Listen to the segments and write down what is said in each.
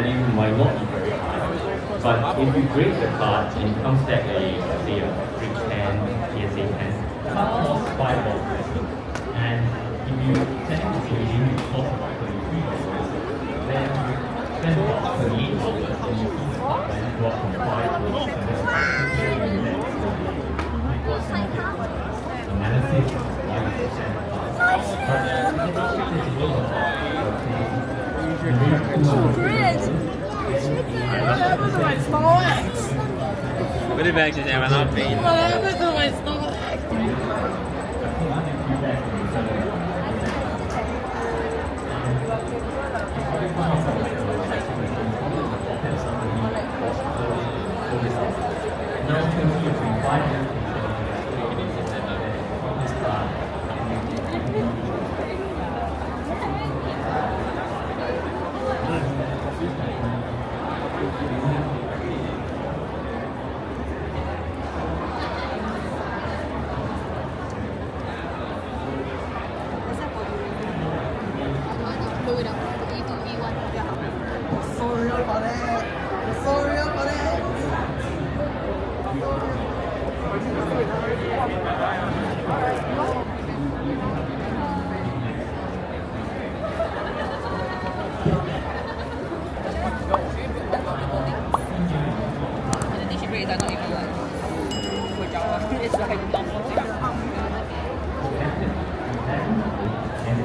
value might not be very high, but if you break the card and it comes back say a brick can, PSA can, the card costs $5. And if you send it to Beijing, it costs about $33. Then you spend about $38 and you see the card value go up from 5 to 600. Analysis is why we send cards. Put it back to them, I'm not paying. What happened to my stomach?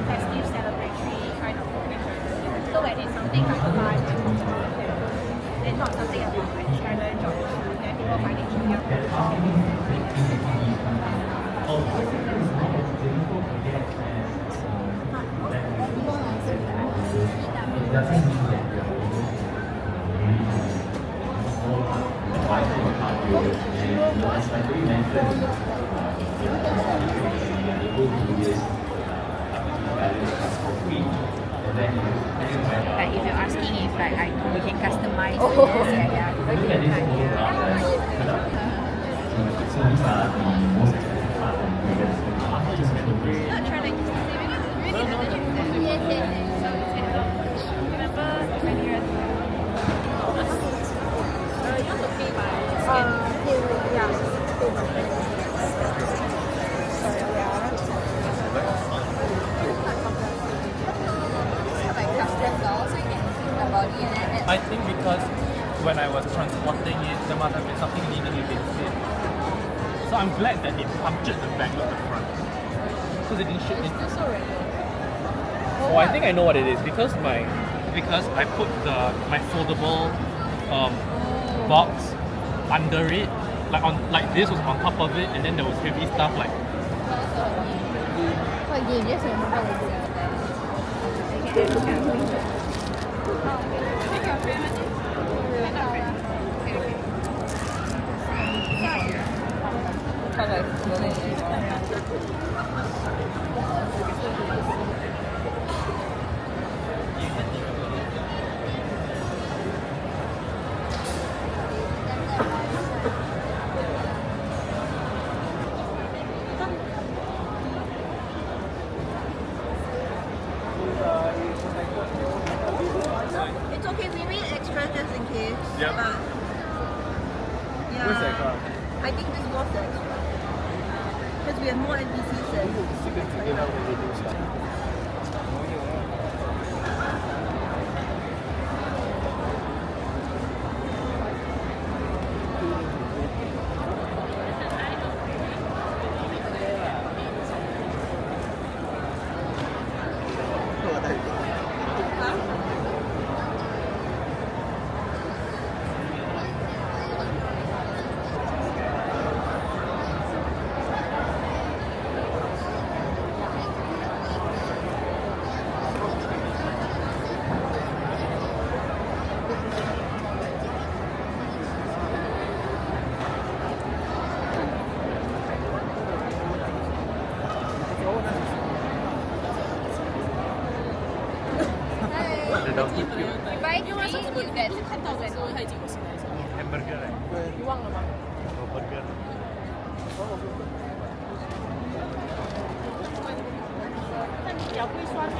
Festive celebratory kind of occasion. So when it's something like fun and not something about like challenge or issue, then people find it easier. Like if you're asking if like we can customize Look at this whole process. So these are the most expensive parts and biggest parts. Just show you. Not trying to just say because it's really hard to choose them. So remember when you're you want to pay by scan? I think because when I was transporting it, there must have been something legally against it. So I'm glad that it punctured the back of the front. So they didn't ship it. Oh, I think I know what it is because I put my foldable box under it, like this was on top of it, and then there was heavy stuff like. It's okay, we made extra just in case. Yep. But yeah, Where's that car? I think this was the extra. Because we have more NPCs than hamburger 你忘了吗？我 burger。那你脚会酸吗？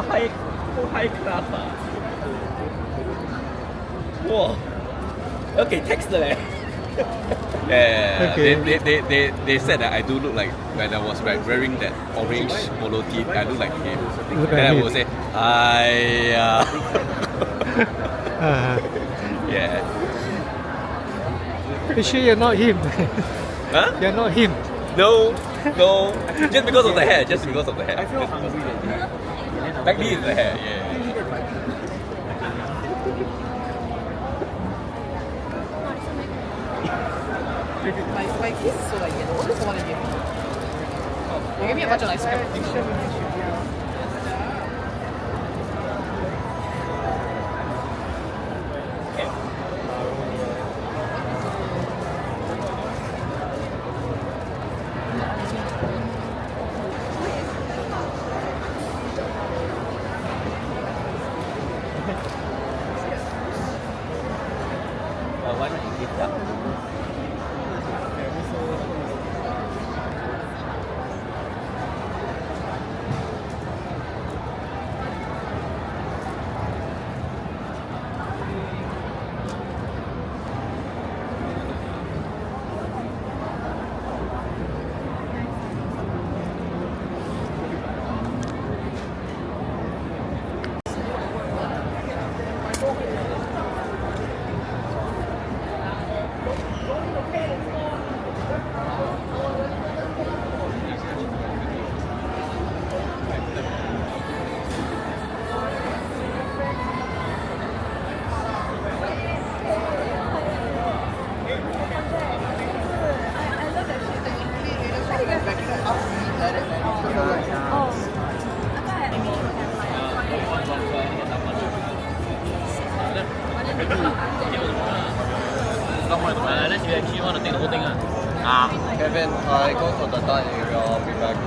high class 啊！哇，要給 text 的嘞。Yeah, Okay. they said that I do look like when I was wearing that orange polo tee, I look like him. Look Then like I him. will say, I Uh-huh. yeah. You sure you're not him? Huh? You're not him. No, no. Just because of the hair. Just because of the hair. Like this is the hair. Yeah. My kids is so like yellow. What is one again? You give me a bunch of ice cream. Why don't you give that? Unless you actually want to take the whole thing. Kevin, I go to the dining area. I'll be back.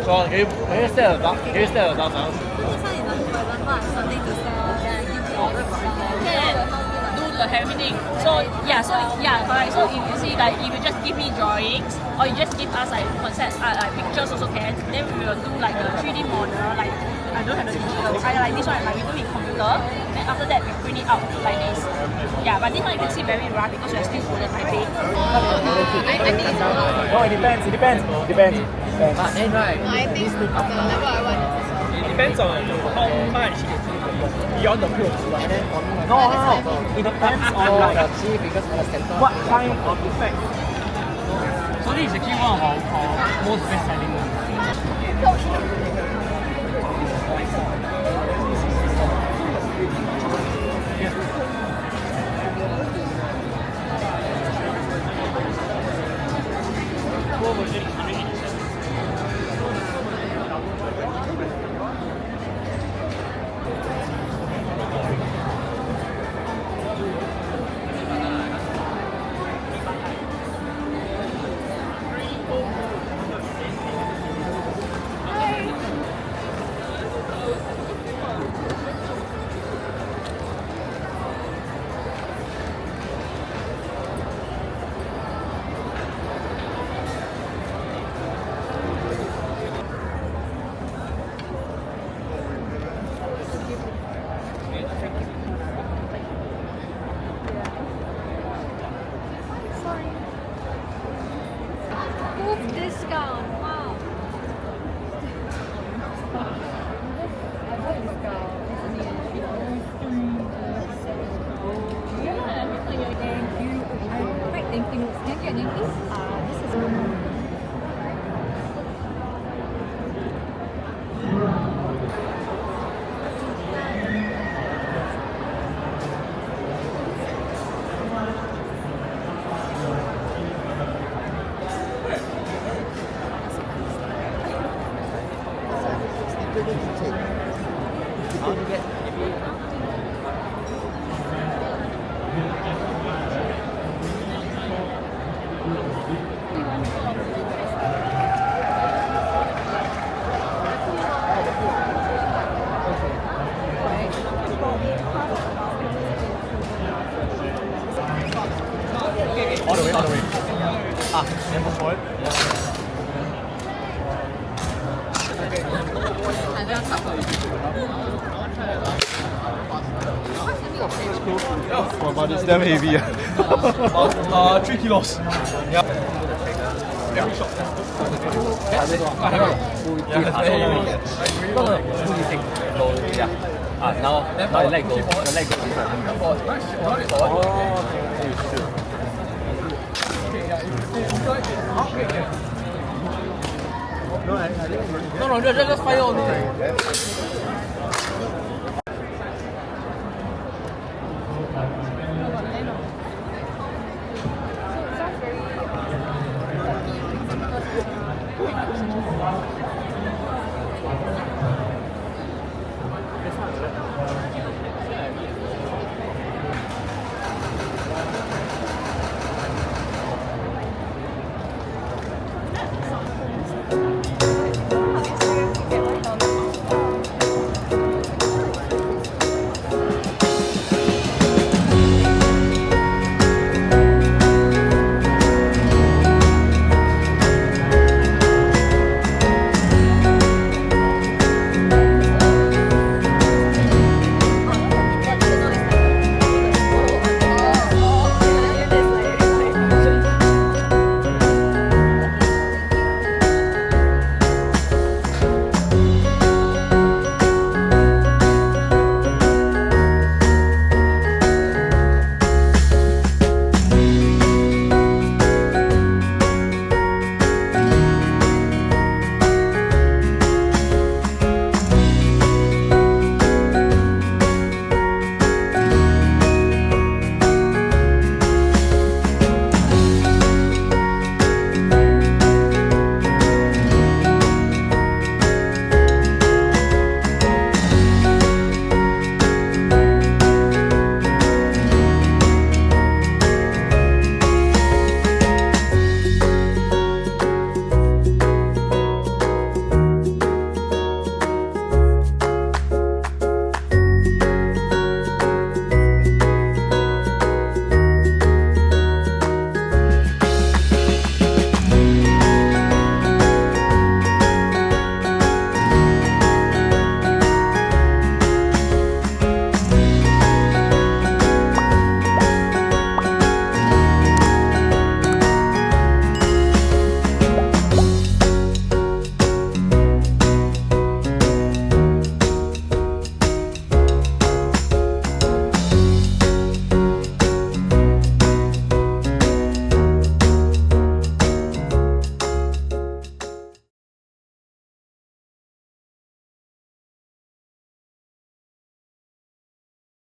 Sean, can you stay at the downtown? Can do the everything. So correct. So if you see like if you just give me drawings or you just give us like concept like pictures also can. Then we will do like the 3D model. Like I don't have the digital. I like this one. Like we do in computer. Then after that we print it out like this. Yeah, but this one you can see very rough because we are still prototyping. I think it's a lot. No, it depends. I think the level I want. It depends on how much beyond the clothes. No. It depends on like what kind of effect. So this is actually one of our most best selling ones. Discount. Wow. All the way. Then move forward. 还是要找 Oh, but it's damn heavy. 3 kilos. Yeah. Now I let go. I let go. No, just fire only.